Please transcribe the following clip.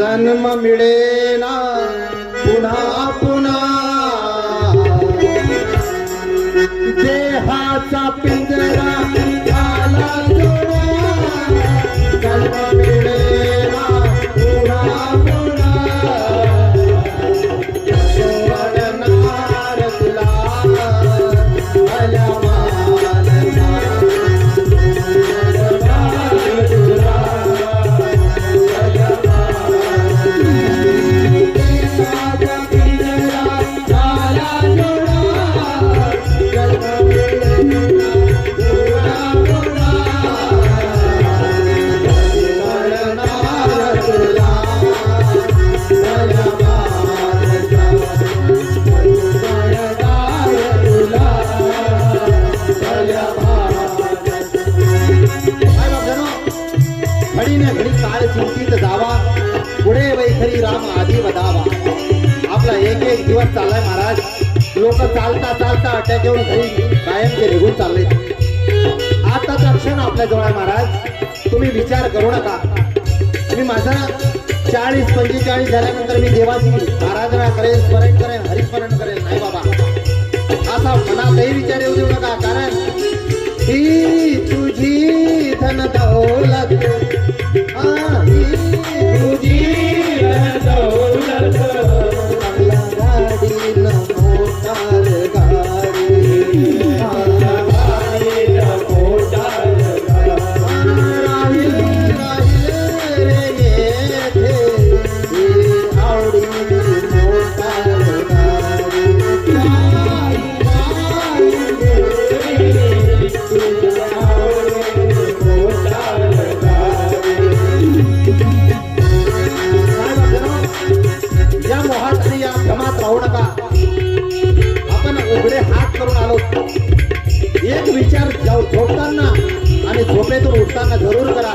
जन्म मिळेना पुन्हा पुन्हा देहाचा पिंजरा झाला जुना जन्म मिळेना पुन्हा पुन्हा सोडणार तुला भल्या मानसा घडी काळ चिंतित जावा पुढे वैखरी राम आधी वदावा. आपला एक एक दिवस चाललाय महाराज. लोक चालता चालता अटॅक येऊन घरी कायमचे निघून चालले. आताचा क्षण आपल्या जवळ आहे महाराज. तुम्ही विचार करू नका. मी माझा 40-45 झाल्यानंतर मी देवाची आराधना करेल, स्मरण करेल, हरिस्मरण करेल. नाही बाबा, असा मनातही विचार येऊ देऊ नका. कारण ही तुझी धन दौलत तुझी दौलत गाडी न मोटार गाडी मोटार राहील आवडी मोटार या मोहात आणि या भ्रमात राहू नका. आपण उघडे हात करून आलो. एक विचार झोपताना आणि झोपेतून उठताना जरूर करा.